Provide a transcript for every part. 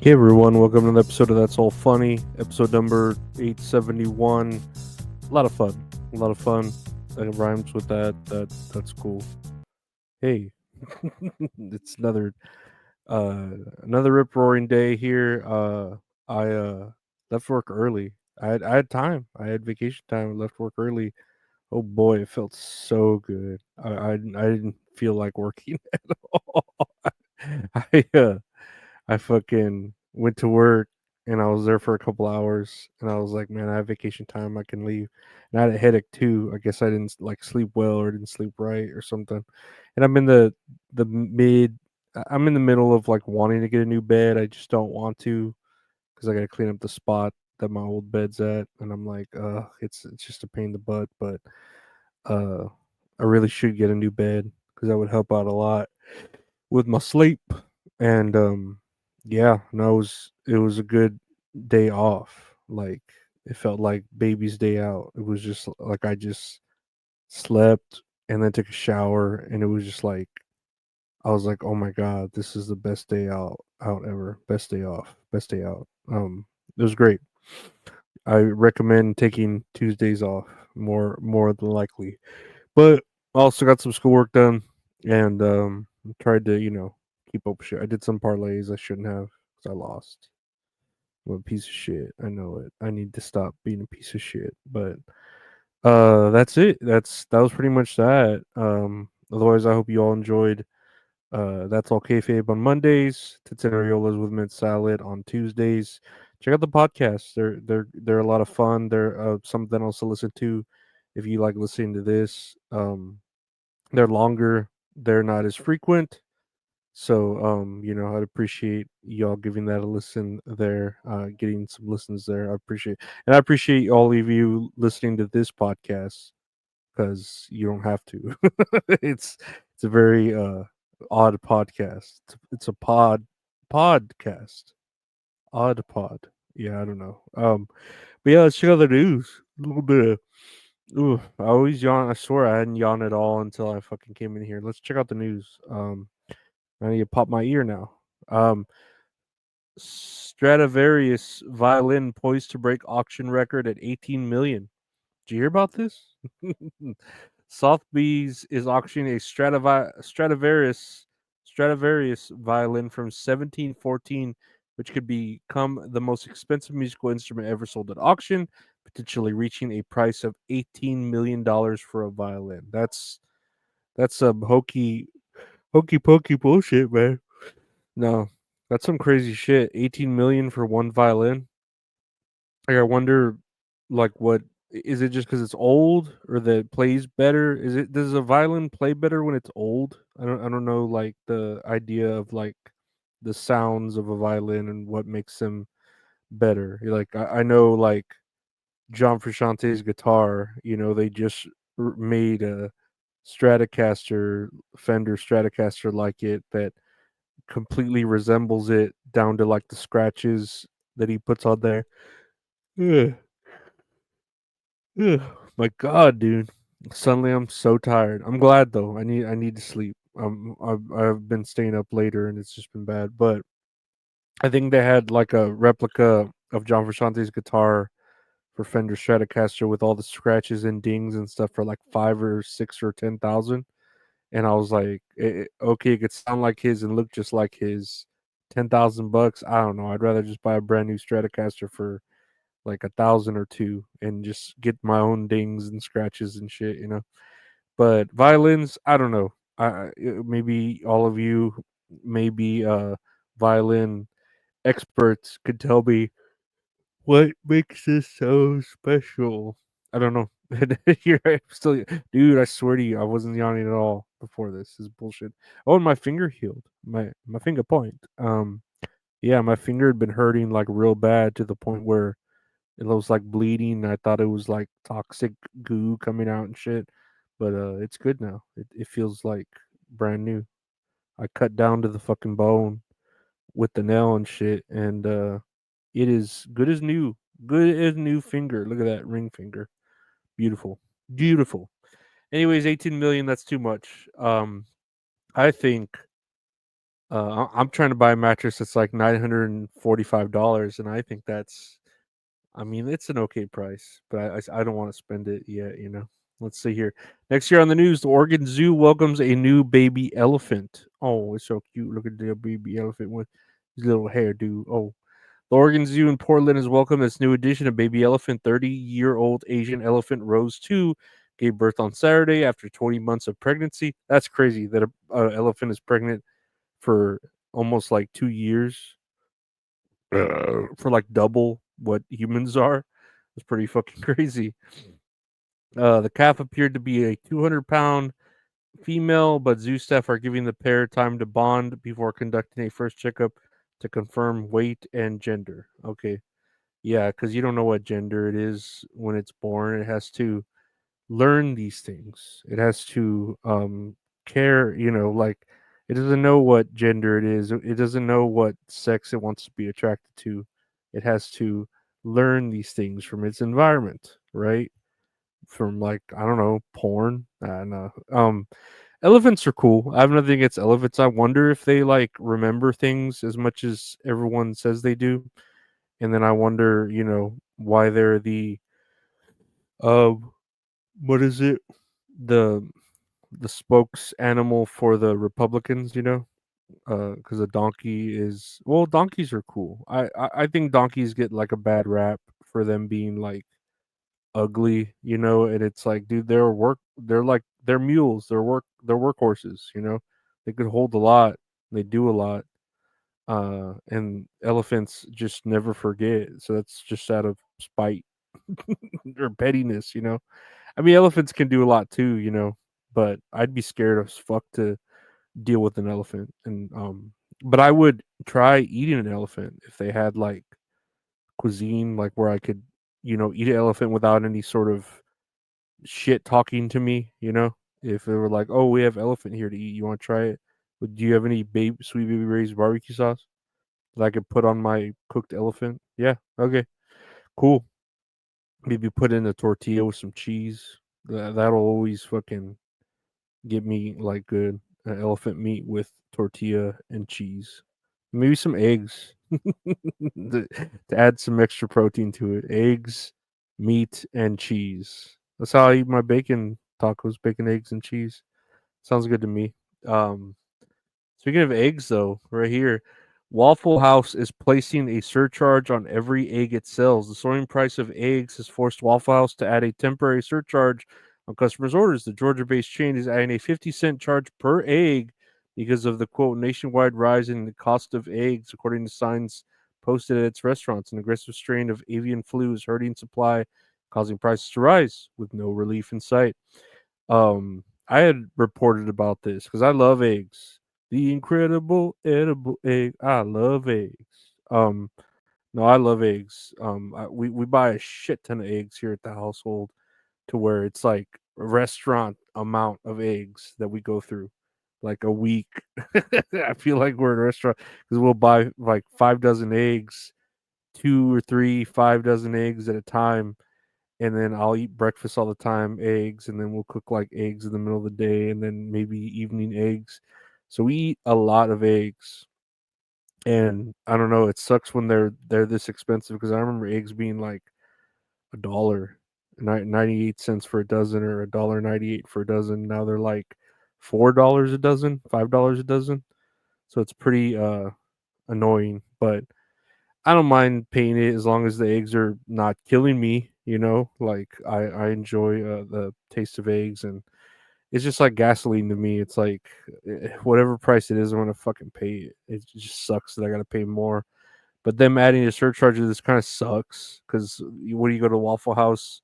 Hey everyone, welcome to the episode of That's All Funny, episode number 871. A lot of fun. A lot of fun. That rhymes with that. That's cool. Hey. It's uh another rip roaring day here. I left work early. I had time. I had vacation time. I left work early. Oh boy, it felt so good. I didn't feel like working at all. I I fucking went to work and I was there for a couple hours and I was like, man, I have vacation time. I can leave. And I had a headache too. I guess I didn't like sleep well or didn't sleep right or something. And I'm in the mid. I'm in the middle of like wanting to get a new bed. I just don't want to because I got to clean up the spot that my old bed's at. And I'm like, it's just a pain in the butt. But uh, I really should get a new bed because that would help out a lot with my sleep. And yeah, no, it was a good day off. Like it felt like baby's day out. It was just like I just slept and then took a shower and it was just like I was like, "Oh my god, this is the best day out ever. Best day off. Best day out." It was great. I recommend taking Tuesdays off more than likely. But I also got some schoolwork done and tried to, keep up with shit. I did some parlays I shouldn't have because I lost. I'm a piece of shit. I know it. I need to stop being a piece of shit. But that's it. That was pretty much that. Otherwise I hope you all enjoyed that's all kayfabe on Mondays, Tits and Areolas with mint salad on Tuesdays. Check out the podcasts. They're a lot of fun. They're something else to listen to if you like listening to this. They're longer. They're not as frequent. So I'd appreciate y'all giving that a listen there, getting some listens there. I appreciate all of you listening to this podcast because you don't have to. it's it's a very odd podcast. It's a podcast. Odd pod. Yeah, I don't know. But yeah, let's check out the news. A little bit of ooh, I always yawn. I swear I hadn't yawned at all until I fucking came in here. Let's check out the news. I need to pop my ear now. Um, Stradivarius violin poised to break auction record at 18 million. Did you hear about this? Sotheby's is auctioning a Stradivarius violin from 1714, which could become the most expensive musical instrument ever sold at auction, potentially reaching a price of $18 million for a violin. That's some hokey pokey bullshit, man. No, that's some crazy shit. 18 million for one violin. Like, I wonder, like, what is it? Just because it's old, or that it plays better? Does a violin play better when it's old? I don't know, like the idea of like the sounds of a violin and what makes them better. Like I know, like John Frusciante's guitar. They just made a Stratocaster, Fender Stratocaster like it that completely resembles it down to like the scratches that he puts on there. Ugh. Ugh, my God, dude. Suddenly, I'm so tired. I'm glad though. I need to sleep. I've been staying up later, and it's just been bad. But I think they had like a replica of John Frusciante's guitar for Fender Stratocaster with all the scratches and dings and stuff for like 5 or 6 or 10,000. And I was like, okay, it could sound like his and look just like his. 10,000 bucks. I don't know. I'd rather just buy a brand new Stratocaster for like 1,000 or 2 and just get my own dings and scratches and shit. But violins, I don't know. Maybe all of you, maybe violin experts, could tell me what makes this so special. I don't know. Here I'm still, dude. I swear to you, I wasn't yawning at all before this. This is bullshit. Oh, and my finger healed. My finger point. Yeah, my finger had been hurting like real bad to the point where it was like bleeding. I thought it was like toxic goo coming out and shit. But it's good now. It feels like brand new. I cut down to the fucking bone with the nail and shit, and it is good as new. Good as new finger. Look at that ring finger. Beautiful. Beautiful. Anyways, 18 million, that's too much. I think I'm trying to buy a mattress that's like $945, and I think that's. I mean, it's an okay price, but I don't want to spend it yet. Let's see here. Next year on the news, the Oregon Zoo welcomes a new baby elephant. Oh, it's so cute. Look at the baby elephant with his little hairdo. Oh, the Oregon Zoo in Portland has welcomed this new addition of baby elephant. 30-year-old Asian elephant Rose 2 gave birth on Saturday after 20 months of pregnancy. That's crazy that a elephant is pregnant for almost like 2 years, for like double what humans are. It's pretty fucking crazy. The calf appeared to be a 200-pound female, but zoo staff are giving the pair time to bond before conducting a first checkup to confirm weight and gender. Okay. Yeah, because you don't know what gender it is when it's born. It has to learn these things. It has to care, like it doesn't know what gender it is. It doesn't know what sex it wants to be attracted to. It has to learn these things from its environment, right? From like I don't know, porn. No. Elephants are cool. I have nothing against elephants. I wonder if they like remember things as much as everyone says they do. And then I wonder, why they're the uh what is it? The the spokes animal for the Republicans, because a donkey is well, donkeys are cool. I think donkeys get like a bad rap for them being like ugly, and it's like, dude, they're mules, they're workhorses, they could hold a lot, they do a lot, and elephants just never forget, so that's just out of spite or pettiness, I mean, elephants can do a lot too, but I'd be scared as fuck to deal with an elephant, and but I would try eating an elephant if they had like cuisine, like where I could, eat an elephant without any sort of shit talking to me, If they were like, "Oh, we have elephant here to eat. You want to try it? Do you have any sweet baby raised barbecue sauce that I could put on my cooked elephant?" Yeah, okay, cool. Maybe put in a tortilla with some cheese. That'll always fucking get me like good elephant meat with tortilla and cheese. Maybe some eggs to, to add some extra protein to it. Eggs, meat, and cheese. That's how I eat my bacon tacos, bacon, eggs, and cheese. Sounds good to me. Um, Speaking of eggs, though, right here, Waffle House is placing a surcharge on every egg it sells. The soaring price of eggs has forced Waffle House to add a temporary surcharge on customers' orders. The Georgia based chain is adding a 50-cent charge per egg because of the quote nationwide rise in the cost of eggs, according to signs posted at its restaurants. An aggressive strain of avian flu is hurting supply, causing prices to rise with no relief in sight. I had reported about this because I love eggs. The incredible edible egg. I love eggs. No, I love eggs. We buy a shit ton of eggs here at the household to where it's like a restaurant amount of eggs that we go through, like a week. I feel like we're in a restaurant because we'll buy like 5 dozen eggs, two or three, 5 dozen eggs at a time, and then I'll eat breakfast all the time, eggs, and then we'll cook like eggs in the middle of the day, and then maybe evening eggs. So we eat a lot of eggs, and I don't know. It sucks when they're this expensive because I remember eggs being like a dollar, 98 cents for a dozen, or $1.98 for a dozen. Now they're like $4 a dozen, $5 a dozen. So it's pretty annoying, but I don't mind paying it as long as the eggs are not killing me, Like I enjoy the taste of eggs, and it's just like gasoline to me. It's like whatever price it is, I'm gonna fucking pay it. It just sucks that I gotta pay more. But them adding a surcharge to this kind of sucks because when you go to Waffle House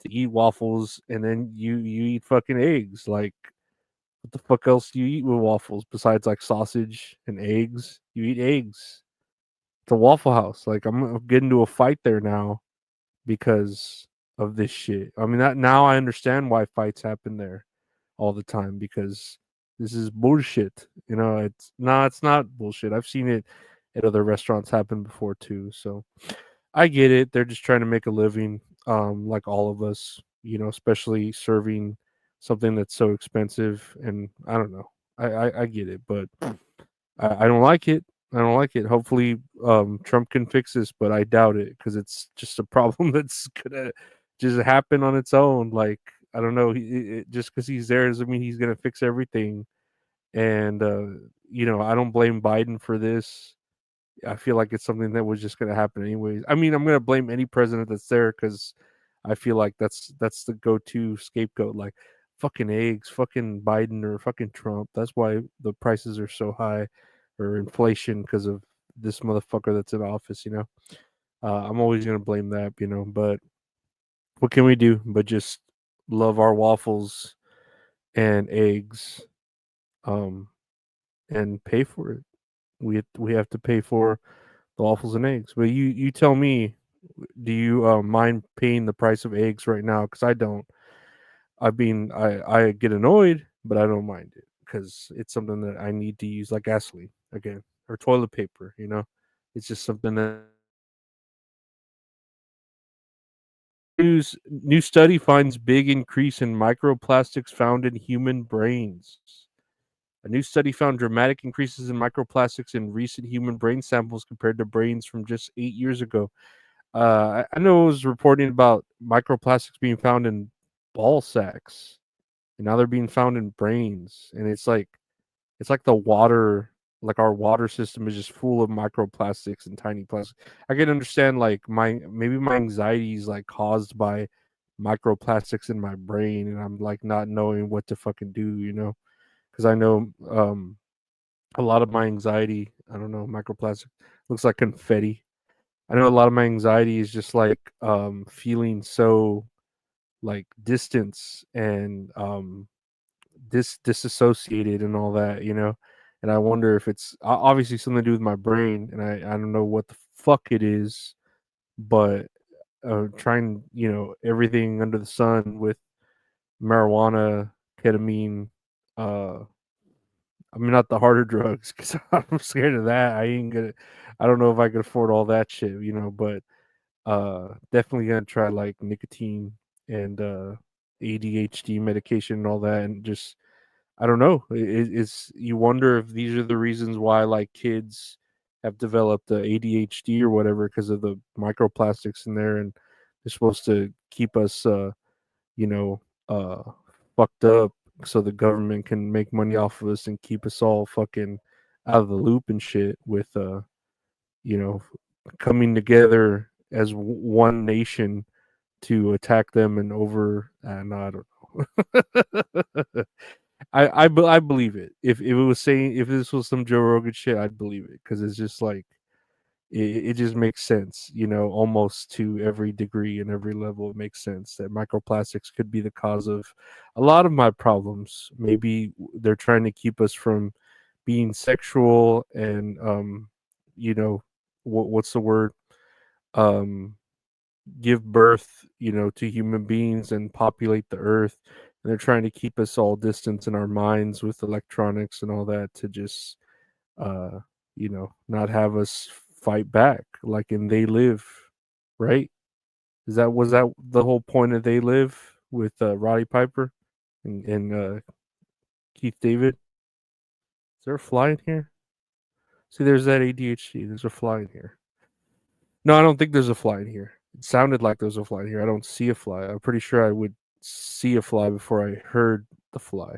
to eat waffles and then you eat fucking eggs, like what the fuck else do you eat with waffles besides like sausage and eggs? You eat eggs. It's a Waffle House. Like I'm gonna get into a fight there now because of this shit. I mean, that now I understand why fights happen there all the time because this is bullshit. It's not bullshit. I've seen it at other restaurants happen before too. So I get it. They're just trying to make a living, like all of us. Especially serving something that's so expensive. And I don't know. I get it, but I don't like it. I don't like it. Hopefully, Trump can fix this, but I doubt it because it's just a problem that's gonna just happen on its own. Like I don't know, just because he's there doesn't mean he's gonna fix everything. And I don't blame Biden for this. I feel like it's something that was just gonna happen anyways. I mean, I'm gonna blame any president that's there because I feel like that's the go-to scapegoat. Like fucking eggs, fucking Biden or fucking Trump. That's why the prices are so high, or inflation because of this motherfucker that's in office. I'm always gonna blame that. But what can we do? But just love our waffles and eggs, um, and pay for it. We have to pay for the waffles and eggs. But you tell me, do you mind paying the price of eggs right now? Because I don't. I mean, I get annoyed, but I don't mind it because it's something that I need to use, like gasoline again, or toilet paper. It's just something that new study finds big increase in microplastics found in human brains. A new study found dramatic increases in microplastics in recent human brain samples compared to brains from just 8 years ago. I know it was reporting about microplastics being found in ball sacks, and now they're being found in brains. And it's like the water, like our water system is just full of microplastics and tiny plastics. I can understand like my anxiety is like caused by microplastics in my brain, and I'm like not knowing what to fucking do, because I know a lot of my anxiety, I don't know, microplastic looks like confetti. I know a lot of my anxiety is just like feeling so like distance and disassociated and all that, and I wonder if it's obviously something to do with my brain, and I don't know what the fuck it is, but trying everything under the sun with marijuana, ketamine, uh I mean, not the harder drugs because I'm scared of that. I don't know if I could afford all that shit, but definitely gonna try like nicotine and ADHD medication and all that, and just I don't know. It's you wonder if these are the reasons why like kids have developed ADHD or whatever because of the microplastics in there, and they're supposed to keep us you know, uh, fucked up so the government can make money off of us and keep us all fucking out of the loop and shit with you know, coming together as one nation to attack them and over no, I don't know. I believe it. If it was saying if this was some Joe Rogan shit, I'd believe it because it's just like it just makes sense, almost to every degree and every level. It makes sense that microplastics could be the cause of a lot of my problems. Maybe they're trying to keep us from being sexual and, you know, what's the word? Um, give birth, to human beings and populate the earth. And they're trying to keep us all distant in our minds with electronics and all that to just uh, not have us fight back like in They Live, right? Was that the whole point of They Live with Roddy Piper and Keith David? Is there a fly in here? See, there's that ADHD. There's a fly in here. No, I don't think there's a fly in here. It sounded like there was a fly in here. I don't see a fly. I'm pretty sure I would see a fly before I heard the fly.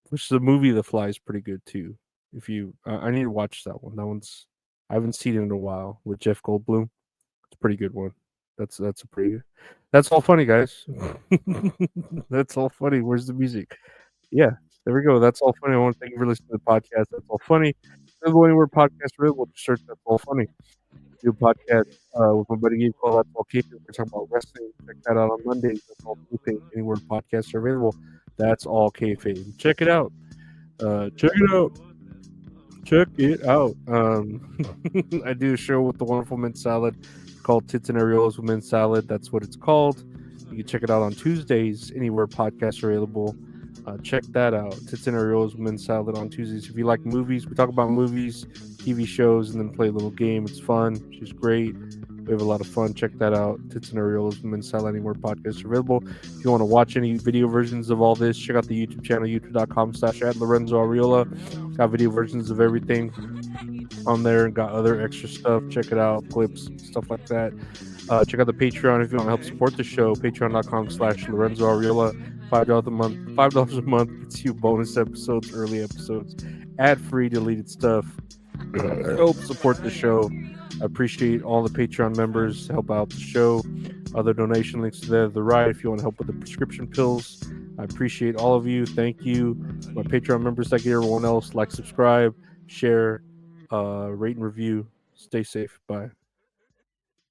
Which the movie The Fly is pretty good too. If you, I need to watch that one. That one's I haven't seen it in a while with Jeff Goldblum. It's a pretty good one. That's a pretty good. That's all funny, guys. That's all funny. Where's the music? Yeah, there we go. That's all funny. I want to thank you for listening to the podcast. That's all funny. Available anywhere podcasts are available. Just search That's All Funny. Do a podcast with my buddy Gabe called That's All Kayfabe. We're talking about wrestling. Check that out on Mondays. That's all kayfabe. Anywhere podcasts are available. That's all kayfabe. Check it out. Check it out. Check it out. I do a show with the Wonderful Mint Salad called Tits and Areolas with Mint Salad. That's what it's called. You can check it out on Tuesdays, anywhere podcasts are available. Check that out. Tits and Areolas with Mint Salad on Tuesdays. If you like movies, we talk about movies, TV shows, and then play a little game. It's fun. She's great. We have a lot of fun. Check that out. Tits and Areolas Women's Sideline where podcasts are available. If you want to watch any video versions of all this, check out the YouTube channel, youtube.com/@Lorenzo Ariola. Got video versions of everything on there and got other extra stuff. Check it out, clips, stuff like that. Check out the Patreon if you want to help support the show. Patreon.com/Lorenzo Ariola. $5 a month. $5 a month gets you bonus episodes, early episodes, ad-free, deleted stuff. Help support the show. I appreciate all the Patreon members help out the show. Other donation links to the right if you want to help with the prescription pills. I appreciate all of you. Thank you. My Patreon members, thank you everyone else. Like, subscribe, share, rate and review. Stay safe. Bye.